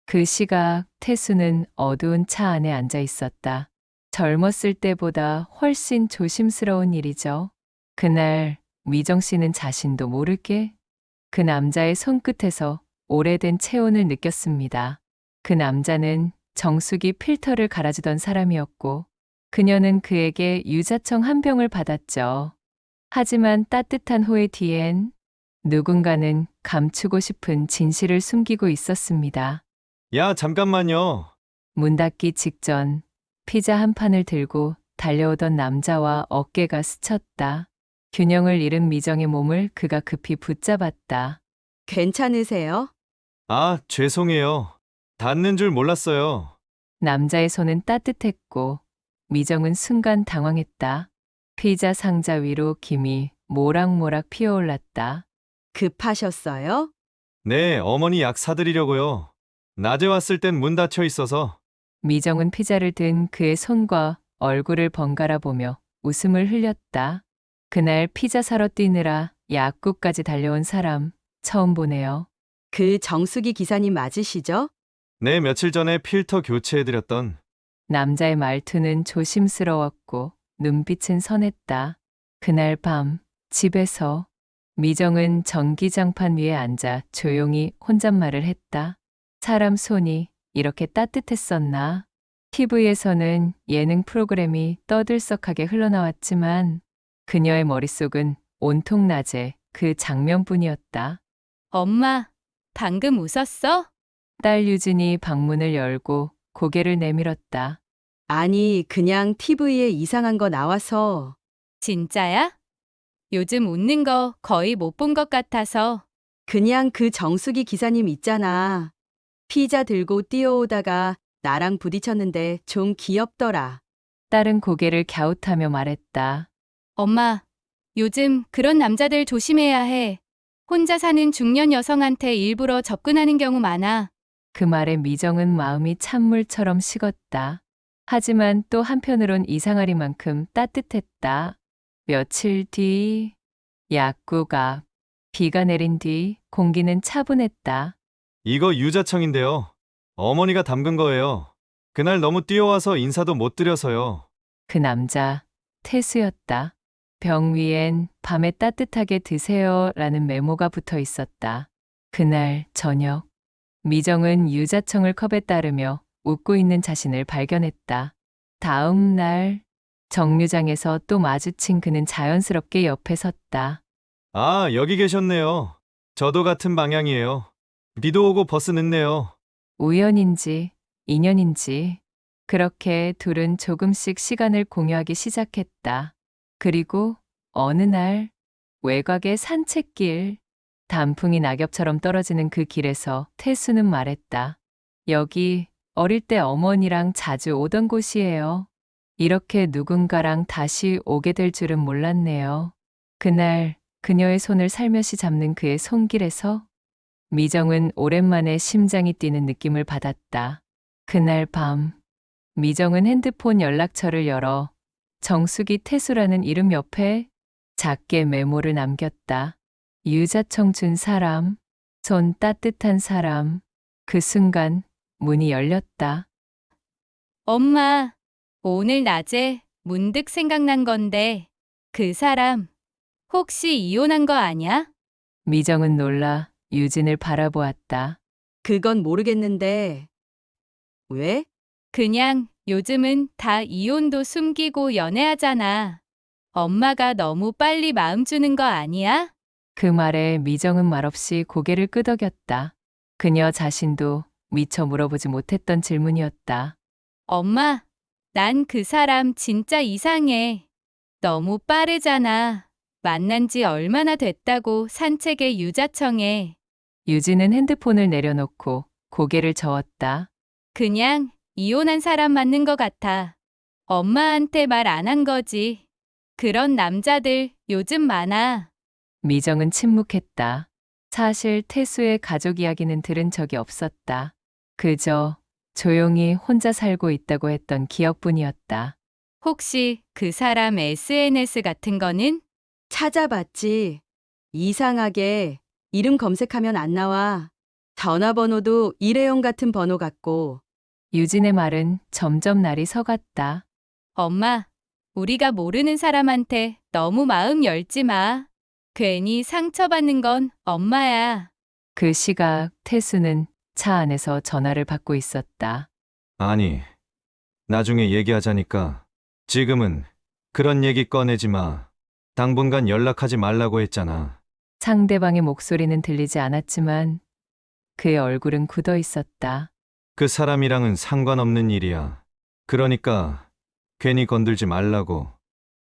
그 시각 태수는 어두운 차 안에 앉아 있었다. 젊었을 때보다 훨씬 조심스러운 일이죠. 그날 미정 씨는 자신도 모르게 그 남자의 손끝에서 오래된 체온을 느꼈습니다. 그 남자는 정수기 필터를 갈아주던 사람이었고 그녀는 그에게 유자청 한 병을 받았죠. 하지만 따뜻한 호의 뒤엔 누군가는 감추고 싶은 진실을 숨기고 있었습니다. 야, 잠깐만요. 문 닫기 직전 피자 한 판을 들고 달려오던 남자와 어깨가 스쳤다. 균형을 잃은 미정의 몸을 그가 급히 붙잡았다. 괜찮으세요? 아, 죄송해요. 닿는 줄 몰랐어요. 남자의 손은 따뜻했고 미정은 순간 당황했다. 피자 상자 위로 김이 모락모락 피어올랐다. 급하셨어요? 네, 어머니 약 사드리려고요. 낮에 왔을 땐 문 닫혀 있어서. 미정은 피자를 든 그의 손과 얼굴을 번갈아 보며 웃음을 흘렸다. 그날 피자 사러 뛰느라 약국까지 달려온 사람 처음 보네요. 그 정수기 기사님 맞으시죠? 네, 며칠 전에 필터 교체해드렸던. 남자의 말투는 조심스러웠고 눈빛은 선했다. 그날 밤 집에서 미정은 전기장판 위에 앉아 조용히 혼잣말을 했다. 사람 손이 이렇게 따뜻했었나? TV에서는 예능 프로그램이 떠들썩하게 흘러나왔지만 그녀의 머릿속은 온통 낮에 그 장면뿐이었다. 엄마, 방금 웃었어? 딸 유진이 방문을 열고 고개를 내밀었다. 아니, 그냥 TV에 이상한 거 나와서. 진짜야? 요즘 웃는 거 거의 못 본 것 같아서. 그냥 그 정수기 기사님 있잖아. 피자 들고 뛰어오다가 나랑 부딪혔는데 좀 귀엽더라. 딸은 고개를 갸웃하며 말했다. 엄마, 요즘 그런 남자들 조심해야 해. 혼자 사는 중년 여성한테 일부러 접근하는 경우 많아. 그 말에 미정은 마음이 찬물처럼 식었다. 하지만 또 한편으론 이상하리만큼 따뜻했다. 며칠 뒤 약국 앞 비가 내린 뒤 공기는 차분했다. 이거 유자청인데요. 어머니가 담근 거예요. 그날 너무 뛰어와서 인사도 못 드려서요. 그 남자 태수였다. 병 위엔 밤에 따뜻하게 드세요 라는 메모가 붙어 있었다. 그날 저녁 미정은 유자청을 컵에 따르며 웃고 있는 자신을 발견했다. 다음 날 정류장에서 또 마주친 그는 자연스럽게 옆에 섰다. 아, 여기 계셨네요. 저도 같은 방향이에요. 비도 오고 버스 늦네요. 우연인지 인연인지 그렇게 둘은 조금씩 시간을 공유하기 시작했다. 그리고 어느 날 외곽의 산책길, 단풍이 낙엽처럼 떨어지는 그 길에서 태수는 말했다. 여기 어릴 때 어머니랑 자주 오던 곳이에요. 이렇게 누군가랑 다시 오게 될 줄은 몰랐네요. 그날 그녀의 손을 살며시 잡는 그의 손길에서 미정은 오랜만에 심장이 뛰는 느낌을 받았다. 그날 밤 미정은 핸드폰 연락처를 열어 정수기 태수라는 이름 옆에 작게 메모를 남겼다. 유자청 준 사람, 손 따뜻한 사람. 그 순간 문이 열렸다. 엄마, 오늘 낮에 문득 생각난 건데, 그 사람, 혹시 이혼한 거 아냐? 미정은 놀라 유진을 바라보았다. 그건 모르겠는데. 왜? 그냥 요즘은 다 이혼도 숨기고 연애하잖아. 엄마가 너무 빨리 마음 주는 거 아니야? 그 말에 미정은 말없이 고개를 끄덕였다. 그녀 자신도 미처 물어보지 못했던 질문이었다. 엄마, 난 그 사람 진짜 이상해. 너무 빠르잖아. 만난 지 얼마나 됐다고 산책에 유자청에. 유진은 핸드폰을 내려놓고 고개를 저었다. 그냥 이혼한 사람 맞는 것 같아. 엄마한테 말 안 한 거지. 그런 남자들 요즘 많아. 미정은 침묵했다. 사실 태수의 가족 이야기는 들은 적이 없었다. 그저 조용히 혼자 살고 있다고 했던 기억뿐이었다. 혹시 그 사람 SNS 같은 거는? 찾아봤지. 이상하게 이름 검색하면 안 나와. 전화번호도 일회용 같은 번호 같고. 유진의 말은 점점 날이 서갔다. 엄마, 우리가 모르는 사람한테 너무 마음 열지 마. 괜히 상처받는 건 엄마야. 그 시각 태수는 차 안에서 전화를 받고 있었다. 아니, 나중에 얘기하자니까. 지금은 그런 얘기 꺼내지 마. 당분간 연락하지 말라고 했잖아. 상대방의 목소리는 들리지 않았지만 그의 얼굴은 굳어 있었다. 그 사람이랑은 상관없는 일이야. 그러니까 괜히 건들지 말라고.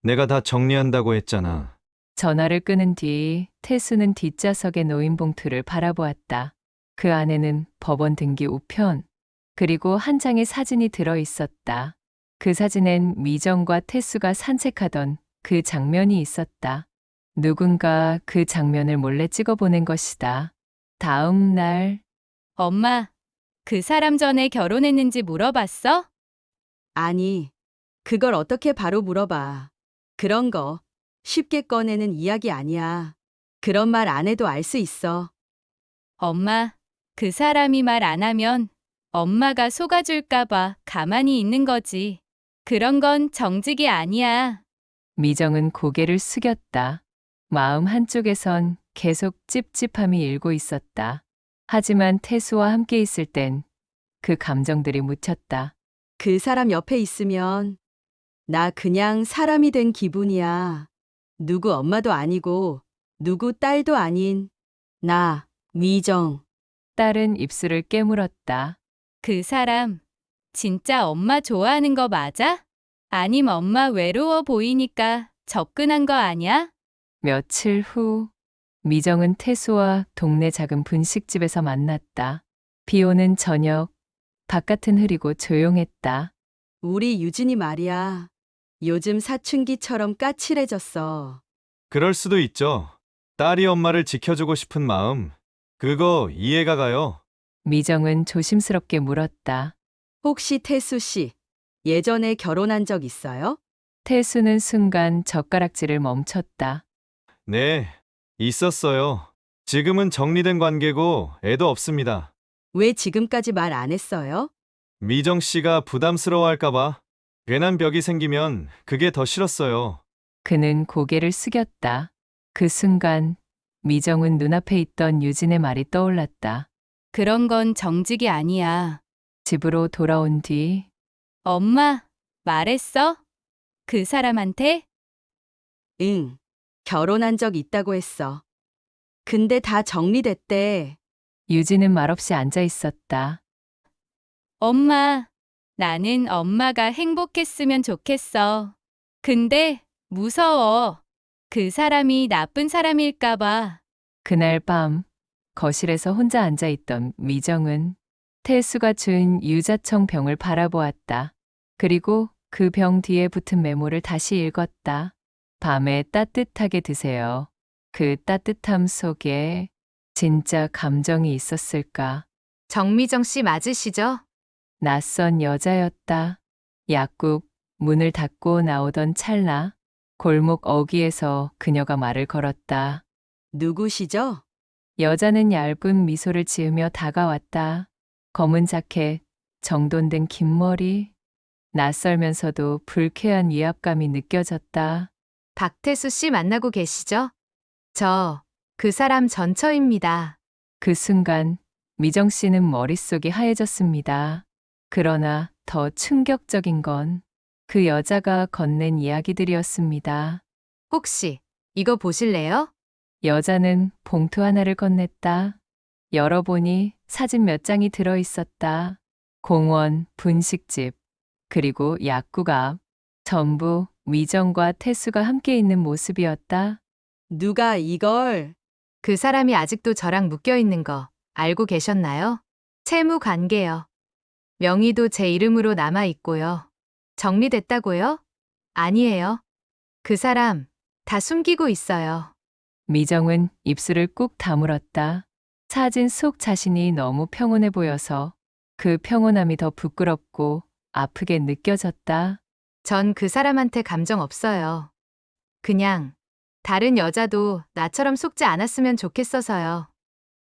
내가 다 정리한다고 했잖아. 전화를 끊은 뒤 태수는 뒷좌석의 놓인 봉투를 바라보았다. 그 안에는 법원 등기 우편, 그리고 한 장의 사진이 들어 있었다. 그 사진엔 미정과 태수가 산책하던 그 장면이 있었다. 누군가 그 장면을 몰래 찍어 보낸 것이다. 다음 날, 엄마, 그 사람 전에 결혼했는지 물어봤어? 아니, 그걸 어떻게 바로 물어봐. 그런 거 쉽게 꺼내는 이야기 아니야. 그런 말 안 해도 알 수 있어. 엄마, 그 사람이 말 안 하면 엄마가 속아줄까봐 가만히 있는 거지. 그런 건 정직이 아니야. 미정은 고개를 숙였다. 마음 한쪽에선 계속 찝찝함이 일고 있었다. 하지만 태수와 함께 있을 땐 그 감정들이 묻혔다. 그 사람 옆에 있으면 나 그냥 사람이 된 기분이야. 누구 엄마도 아니고 누구 딸도 아닌 나, 미정. 딸은 입술을 깨물었다. 그 사람, 진짜 엄마 좋아하는 거 맞아? 아님 엄마 외로워 보이니까 접근한 거 아니야? 며칠 후, 미정은 태수와 동네 작은 분식집에서 만났다. 비 오는 저녁, 바깥은 흐리고 조용했다. 우리 유진이 말이야. 요즘 사춘기처럼 까칠해졌어. 그럴 수도 있죠. 딸이 엄마를 지켜주고 싶은 마음. 그거 이해가 가요. 미정은 조심스럽게 물었다. 혹시 태수 씨, 예전에 결혼한 적 있어요? 태수는 순간 젓가락질을 멈췄다. 네, 있었어요. 지금은 정리된 관계고 애도 없습니다. 왜 지금까지 말 안 했어요? 미정 씨가 부담스러워할까봐 괜한 벽이 생기면 그게 더 싫었어요. 그는 고개를 숙였다. 그 순간 미정은 눈앞에 있던 유진의 말이 떠올랐다. 그런 건 정직이 아니야. 집으로 돌아온 뒤 엄마, 말했어? 그 사람한테? 응, 결혼한 적 있다고 했어. 근데 다 정리됐대. 유진은 말없이 앉아 있었다. 엄마, 나는 엄마가 행복했으면 좋겠어. 근데 무서워. 그 사람이 나쁜 사람일까봐. 그날 밤 거실에서 혼자 앉아 있던 미정은 태수가 준 유자청 병을 바라보았다. 그리고 그 병 뒤에 붙은 메모를 다시 읽었다. 밤에 따뜻하게 드세요. 그 따뜻함 속에 진짜 감정이 있었을까? 정미정 씨 맞으시죠? 낯선 여자였다. 약국 문을 닫고 나오던 찰나 골목 어귀에서 그녀가 말을 걸었다. 누구시죠? 여자는 얇은 미소를 지으며 다가왔다. 검은 자켓, 정돈된 긴 머리, 낯설면서도 불쾌한 위압감이 느껴졌다. 박태수 씨 만나고 계시죠? 그 사람 전처입니다. 그 순간 미정 씨는 머릿속이 하얘졌습니다. 그러나 더 충격적인 건 그 여자가 건넨 이야기들이었습니다. 혹시 이거 보실래요? 여자는 봉투 하나를 건넸다. 열어보니 사진 몇 장이 들어 있었다. 공원, 분식집, 그리고 약국 앞. 전부 미정과 태수가 함께 있는 모습이었다. 누가 이걸? 그 사람이 아직도 저랑 묶여 있는 거 알고 계셨나요? 채무 관계요. 명의도 제 이름으로 남아 있고요. 정리됐다고요? 아니에요. 그 사람 다 숨기고 있어요. 미정은 입술을 꾹 다물었다. 사진 속 자신이 너무 평온해 보여서 그 평온함이 더 부끄럽고 아프게 느껴졌다. 전 그 사람한테 감정 없어요. 그냥 다른 여자도 나처럼 속지 않았으면 좋겠어서요.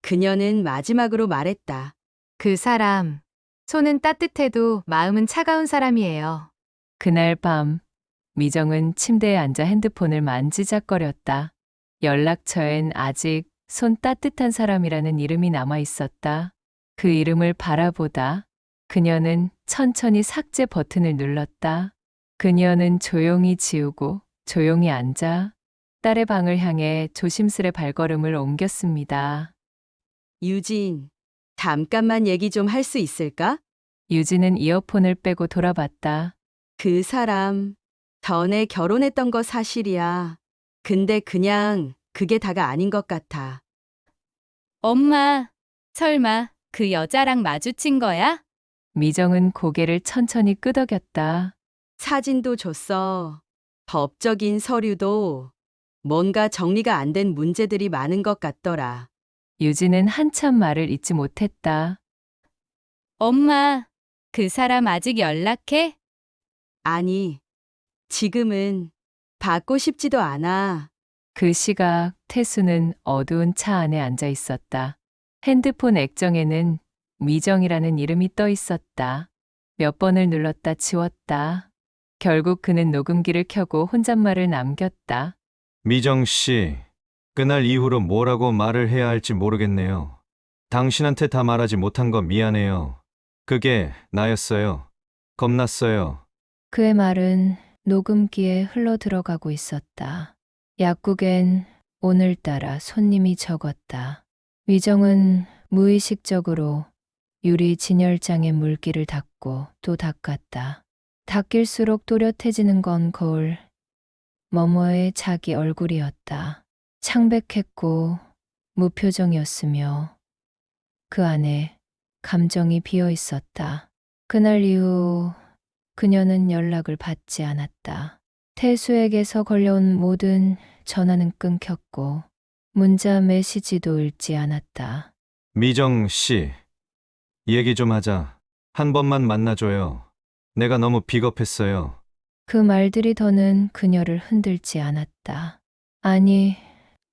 그녀는 마지막으로 말했다. 그 사람, 손은 따뜻해도 마음은 차가운 사람이에요. 그날 밤 미정은 침대에 앉아 핸드폰을 만지작거렸다. 연락처엔 아직 손 따뜻한 사람이라는 이름이 남아 있었다. 그 이름을 바라보다 그녀는 천천히 삭제 버튼을 눌렀다. 그녀는 조용히 지우고 조용히 앉아 딸의 방을 향해 조심스레 발걸음을 옮겼습니다. 유진, 잠깐만 얘기 좀 할 수 있을까? 유진은 이어폰을 빼고 돌아봤다. 그 사람, 전에 결혼했던 거 사실이야. 근데 그냥 그게 다가 아닌 것 같아. 엄마, 설마 그 여자랑 마주친 거야? 미정은 고개를 천천히 끄덕였다. 사진도 줬어. 법적인 서류도 뭔가 정리가 안 된 문제들이 많은 것 같더라. 유진은 한참 말을 잇지 못했다. 엄마, 그 사람 아직 연락해? 아니, 지금은 받고 싶지도 않아. 그 시각 태수는 어두운 차 안에 앉아 있었다. 핸드폰 액정에는 미정이라는 이름이 떠 있었다. 몇 번을 눌렀다 지웠다. 결국 그는 녹음기를 켜고 혼잣말을 남겼다. 미정 씨, 그날 이후로 뭐라고 말을 해야 할지 모르겠네요. 당신한테 다 말하지 못한 거 미안해요. 그게 나였어요. 겁났어요. 그의 말은 녹음기에 흘러 들어가고 있었다. 약국엔 오늘따라 손님이 적었다. 미정은 무의식적으로 유리 진열장에 물기를 닦고 또 닦았다. 닦일수록 또렷해지는 건 거울 너머의 자기 얼굴이었다. 창백했고 무표정이었으며 그 안에 감정이 비어 있었다. 그날 이후 그녀는 연락을 받지 않았다. 태수에게서 걸려온 모든 전화는 끊겼고 문자 메시지도 읽지 않았다. 미정 씨, 얘기 좀 하자. 한 번만 만나줘요. 내가 너무 비겁했어요. 그 말들이 더는 그녀를 흔들지 않았다. 아니,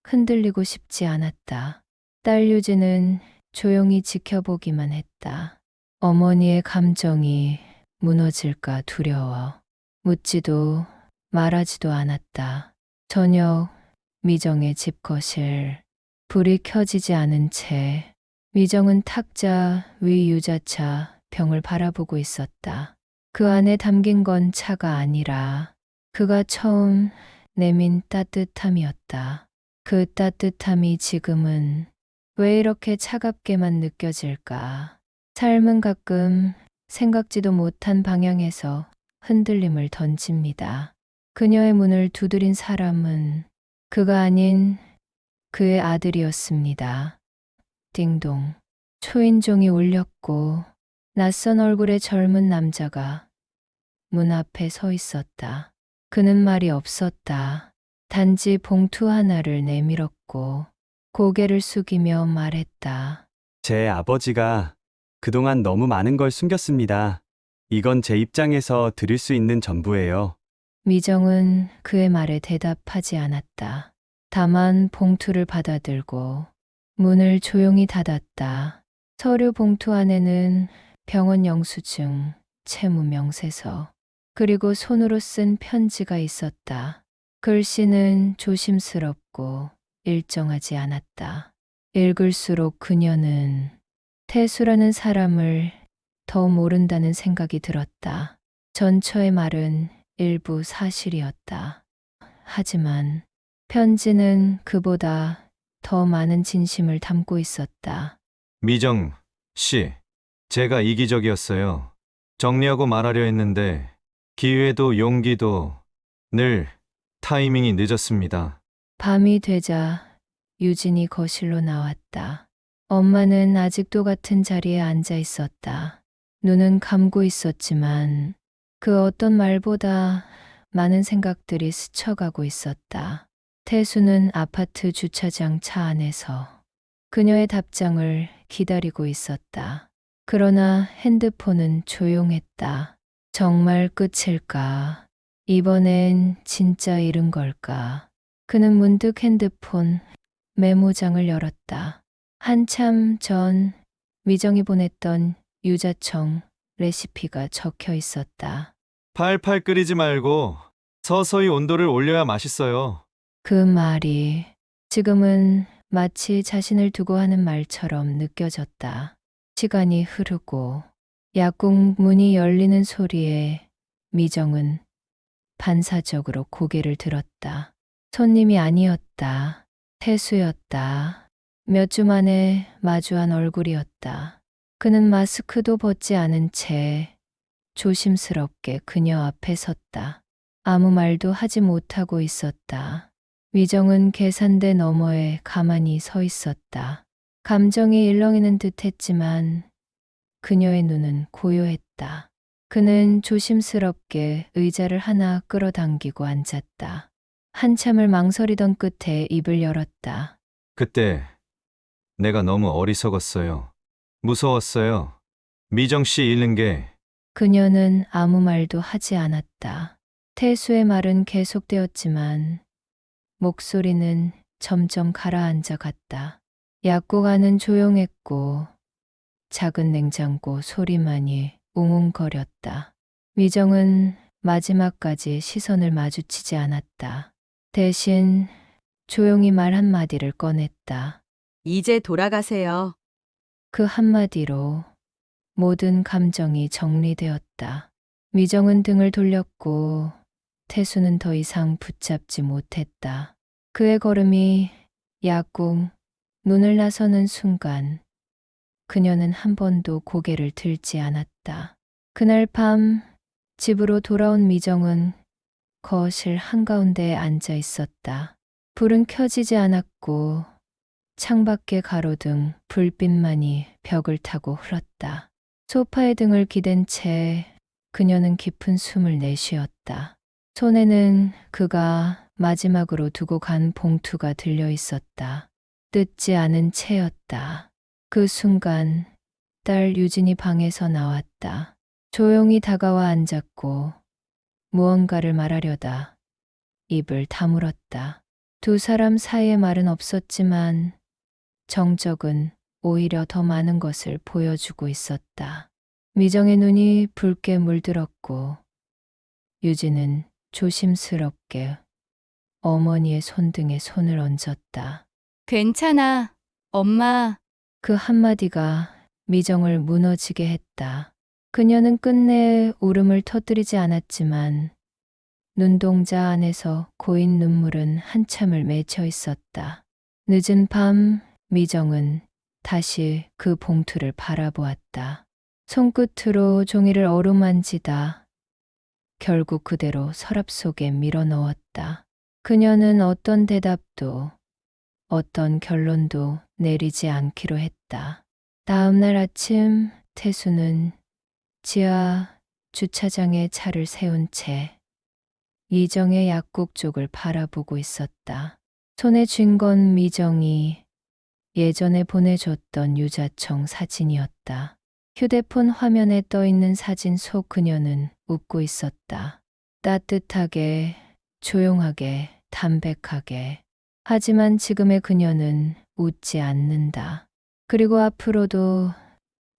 흔들리고 싶지 않았다. 딸 유진은 조용히 지켜보기만 했다. 어머니의 감정이 무너질까 두려워. 묻지도 말하지도 않았다. 저녁 미정의 집 거실. 불이 켜지지 않은 채 미정은 탁자 위 유자차 병을 바라보고 있었다. 그 안에 담긴 건 차가 아니라 그가 처음 내민 따뜻함이었다. 그 따뜻함이 지금은 왜 이렇게 차갑게만 느껴질까? 삶은 가끔 생각지도 못한 방향에서 흔들림을 던집니다. 그녀의 문을 두드린 사람은 그가 아닌 그의 아들이었습니다. 띵동. 초인종이 울렸고 낯선 얼굴의 젊은 남자가 문 앞에 서 있었다. 그는 말이 없었다. 단지 봉투 하나를 내밀었고 고개를 숙이며 말했다. 제 아버지가 그동안 너무 많은 걸 숨겼습니다. 이건 제 입장에서 드릴 수 있는 전부예요. 미정은 그의 말에 대답하지 않았다. 다만 봉투를 받아들고 문을 조용히 닫았다. 서류 봉투 안에는 병원 영수증, 채무 명세서, 그리고 손으로 쓴 편지가 있었다. 글씨는 조심스럽고 일정하지 않았다. 읽을수록 그녀는 태수라는 사람을 더 모른다는 생각이 들었다. 전처의 말은 일부 사실이었다. 하지만 편지는 그보다 더 많은 진심을 담고 있었다. 미정 씨, 제가 이기적이었어요. 정리하고 말하려 했는데 기회도 용기도 늘 타이밍이 늦었습니다. 밤이 되자 유진이 거실로 나왔다. 엄마는 아직도 같은 자리에 앉아 있었다. 눈은 감고 있었지만 그 어떤 말보다 많은 생각들이 스쳐가고 있었다. 태수는 아파트 주차장 차 안에서 그녀의 답장을 기다리고 있었다. 그러나 핸드폰은 조용했다. 정말 끝일까? 이번엔 진짜 잃은 걸까? 그는 문득 핸드폰 메모장을 열었다. 한참 전 미정이 보냈던 유자청 레시피가 적혀 있었다. 팔팔 끓이지 말고 서서히 온도를 올려야 맛있어요. 그 말이 지금은 마치 자신을 두고 하는 말처럼 느껴졌다. 시간이 흐르고 약국 문이 열리는 소리에 미정은 반사적으로 고개를 들었다. 손님이 아니었다. 태수였다. 몇 주 만에 마주한 얼굴이었다. 그는 마스크도 벗지 않은 채 조심스럽게 그녀 앞에 섰다. 아무 말도 하지 못하고 있었다. 미정은 계산대 너머에 가만히 서 있었다. 감정이 일렁이는 듯 했지만 그녀의 눈은 고요했다. 그는 조심스럽게 의자를 하나 끌어당기고 앉았다. 한참을 망설이던 끝에 입을 열었다. 그때 내가 너무 어리석었어요. 무서웠어요. 미정 씨 잃는 게 그녀는 아무 말도 하지 않았다. 태수의 말은 계속되었지만 목소리는 점점 가라앉아 갔다. 약국 안은 조용했고 작은 냉장고 소리만이 웅웅거렸다. 미정은 마지막까지 시선을 마주치지 않았다. 대신 조용히 말 한마디를 꺼냈다. 이제 돌아가세요. 그 한마디로 모든 감정이 정리되었다. 미정은 등을 돌렸고 태수는 더 이상 붙잡지 못했다. 그의 걸음이 약국 문을 나서는 순간 그녀는 한 번도 고개를 들지 않았다. 그날 밤 집으로 돌아온 미정은 거실 한가운데에 앉아 있었다. 불은 켜지지 않았고 창밖의 가로등 불빛만이 벽을 타고 흘렀다. 소파에 등을 기댄 채 그녀는 깊은 숨을 내쉬었다. 손에는 그가 마지막으로 두고 간 봉투가 들려 있었다. 뜯지 않은 채였다. 그 순간 딸 유진이 방에서 나왔다. 조용히 다가와 앉았고 무언가를 말하려다 입을 다물었다. 두 사람 사이의 말은 없었지만 정적은 오히려 더 많은 것을 보여주고 있었다. 미정의 눈이 붉게 물들었고 유진은 조심스럽게 어머니의 손등에 손을 얹었다. 괜찮아. 엄마. 그 한마디가 미정을 무너지게 했다. 그녀는 끝내 울음을 터뜨리지 않았지만 눈동자 안에서 고인 눈물은 한참을 맺혀 있었다. 늦은 밤 미정은 다시 그 봉투를 바라보았다. 손끝으로 종이를 어루만지다 결국 그대로 서랍 속에 밀어 넣었다. 그녀는 어떤 대답도 어떤 결론도 내리지 않기로 했다. 다음 날 아침 태수는 지하 주차장에 차를 세운 채 미정의 약국 쪽을 바라보고 있었다. 손에 쥔 건 미정이 예전에 보내줬던 유자청 사진이었다. 휴대폰 화면에 떠 있는 사진 속 그녀는 웃고 있었다. 따뜻하게, 조용하게, 담백하게. 하지만 지금의 그녀는 웃지 않는다. 그리고 앞으로도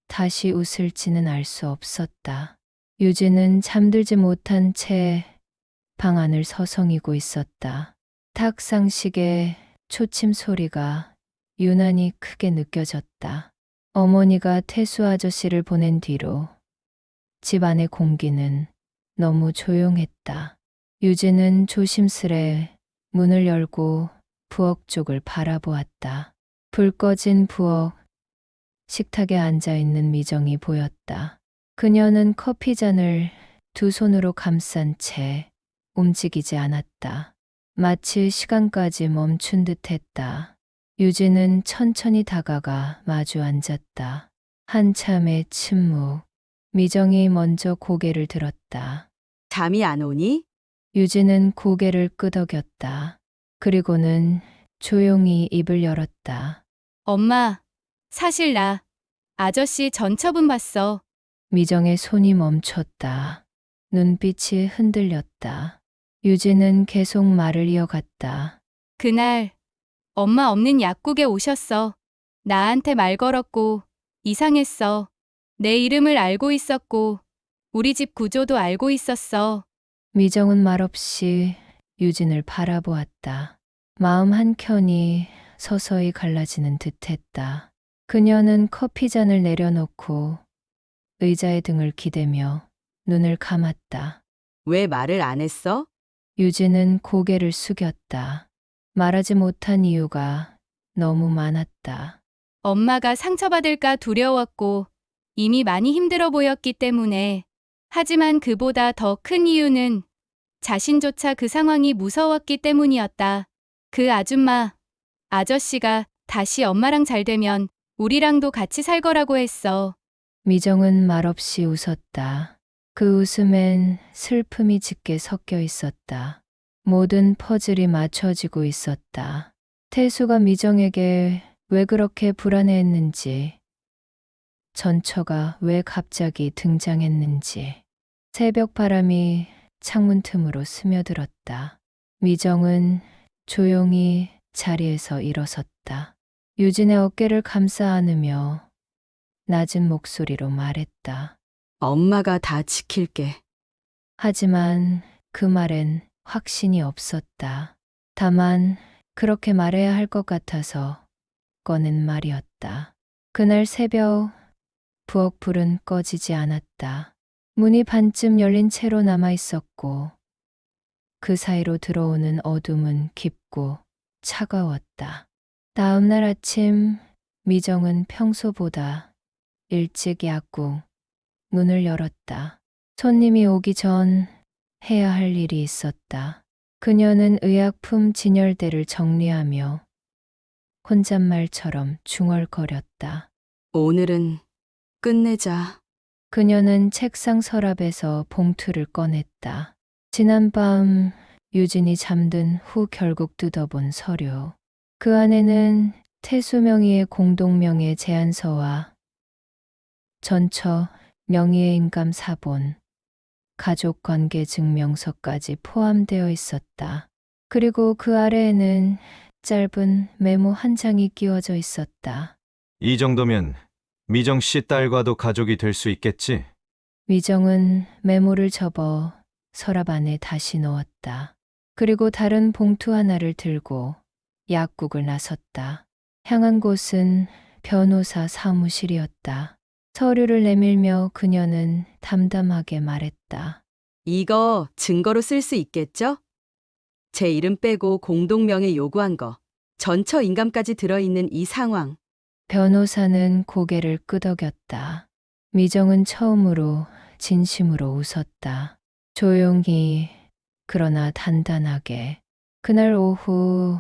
다시 웃을지는 알 수 없었다. 유진은 잠들지 못한 채 방 안을 서성이고 있었다. 탁상식의 초침 소리가 유난히 크게 느껴졌다. 어머니가 태수 아저씨를 보낸 뒤로 집안의 공기는 너무 조용했다. 유진은 조심스레 문을 열고 부엌 쪽을 바라보았다. 불 꺼진 부엌, 식탁에 앉아있는 미정이 보였다. 그녀는 커피잔을 두 손으로 감싼 채 움직이지 않았다. 마치 시간까지 멈춘 듯 했다. 유진은 천천히 다가가 마주 앉았다. 한참의 침묵. 미정이 먼저 고개를 들었다. 잠이 안 오니? 유진은 고개를 끄덕였다. 그리고는 조용히 입을 열었다. 엄마. 사실 나 아저씨 전처분 봤어. 미정의 손이 멈췄다. 눈빛이 흔들렸다. 유진은 계속 말을 이어갔다. 그날 엄마 없는 약국에 오셨어. 나한테 말 걸었고 이상했어. 내 이름을 알고 있었고 우리 집 구조도 알고 있었어. 미정은 말없이 유진을 바라보았다. 마음 한켠이 서서히 갈라지는 듯했다. 그녀는 커피잔을 내려놓고 의자에 등을 기대며 눈을 감았다. 왜 말을 안 했어? 유진은 고개를 숙였다. 말하지 못한 이유가 너무 많았다. 엄마가 상처받을까 두려웠고 이미 많이 힘들어 보였기 때문에. 하지만 그보다 더 큰 이유는 자신조차 그 상황이 무서웠기 때문이었다. 그 아저씨가 다시 엄마랑 잘 되면 우리랑도 같이 살 거라고 했어. 미정은 말없이 웃었다. 그 웃음엔 슬픔이 짙게 섞여 있었다. 모든 퍼즐이 맞춰지고 있었다. 태수가 미정에게 왜 그렇게 불안해했는지, 전처가 왜 갑자기 등장했는지, 새벽 바람이 창문 틈으로 스며들었다. 미정은 조용히 자리에서 일어섰다. 유진의 어깨를 감싸 안으며 낮은 목소리로 말했다. 엄마가 다 지킬게. 하지만 그 말엔 확신이 없었다. 다만 그렇게 말해야 할 것 같아서 꺼낸 말이었다. 그날 새벽 부엌 불은 꺼지지 않았다. 문이 반쯤 열린 채로 남아 있었고 그 사이로 들어오는 어둠은 깊고 차가웠다. 다음 날 아침 미정은 평소보다 일찍 약국 문을 열었다. 손님이 오기 전 해야 할 일이 있었다. 그녀는 의약품 진열대를 정리하며 혼잣말처럼 중얼거렸다. 오늘은 끝내자. 그녀는 책상 서랍에서 봉투를 꺼냈다. 지난밤 유진이 잠든 후 결국 뜯어본 서류. 그 안에는 태수 명의의 공동명의 제안서와 전처 명의의 인감 사본, 가족관계 증명서까지 포함되어 있었다. 그리고 그 아래에는 짧은 메모 한 장이 끼워져 있었다. 이 정도면 미정 씨 딸과도 가족이 될 수 있겠지? 미정은 메모를 접어 서랍 안에 다시 넣었다. 그리고 다른 봉투 하나를 들고 약국을 나섰다. 향한 곳은 변호사 사무실이었다. 서류를 내밀며 그녀는 담담하게 말했다. 이거 증거로 쓸 수 있겠죠? 제 이름 빼고 공동명의 요구한 거. 전처 인감까지 들어있는 이 상황. 변호사는 고개를 끄덕였다. 미정은 처음으로 진심으로 웃었다. 조용히 그러나 단단하게. 그날 오후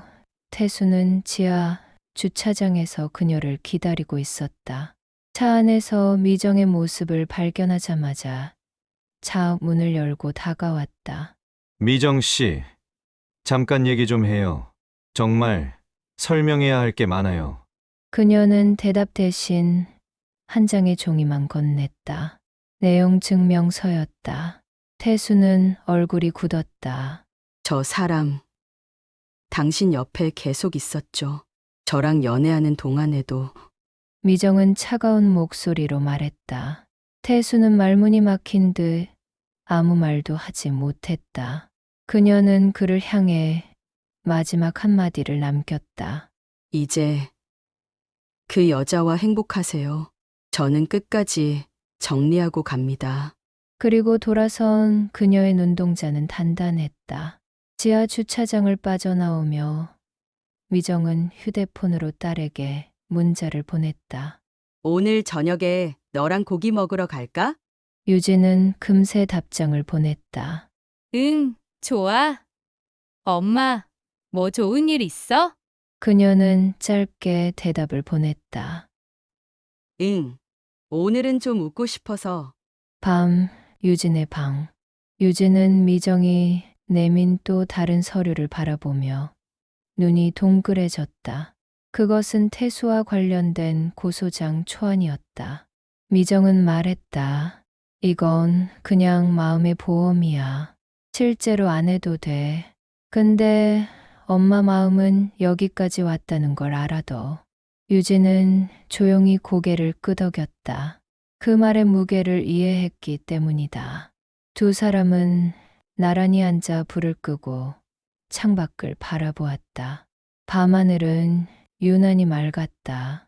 태수는 지하 주차장에서 그녀를 기다리고 있었다. 차 안에서 미정의 모습을 발견하자마자 차 문을 열고 다가왔다. 미정 씨, 잠깐 얘기 좀 해요. 정말 설명해야 할 게 많아요. 그녀는 대답 대신 한 장의 종이만 건넸다. 내용 증명서였다. 태수는 얼굴이 굳었다. 저 사람, 당신 옆에 계속 있었죠. 저랑 연애하는 동안에도. 미정은 차가운 목소리로 말했다. 태수는 말문이 막힌 듯 아무 말도 하지 못했다. 그녀는 그를 향해 마지막 한마디를 남겼다. 이제 그 여자와 행복하세요. 저는 끝까지 정리하고 갑니다. 그리고 돌아선 그녀의 눈동자는 단단했다. 지하 주차장을 빠져나오며 미정은 휴대폰으로 딸에게 문자를 보냈다. 오늘 저녁에 너랑 고기 먹으러 갈까? 유진은 금세 답장을 보냈다. 응, 좋아. 엄마, 뭐 좋은 일 있어? 그녀는 짧게 대답을 보냈다. 응. 오늘은 좀 웃고 싶어서. 밤, 유진의 방. 유진은 미정이 내민 또 다른 서류를 바라보며 눈이 동그래졌다. 그것은 태수와 관련된 고소장 초안이었다. 미정은 말했다. 이건 그냥 마음의 보험이야. 실제로 안 해도 돼. 근데 엄마 마음은 여기까지 왔다는 걸 알아도 유진은 조용히 고개를 끄덕였다. 그 말의 무게를 이해했기 때문이다. 두 사람은 나란히 앉아 불을 끄고 창밖을 바라보았다. 밤하늘은 유난히 맑았다.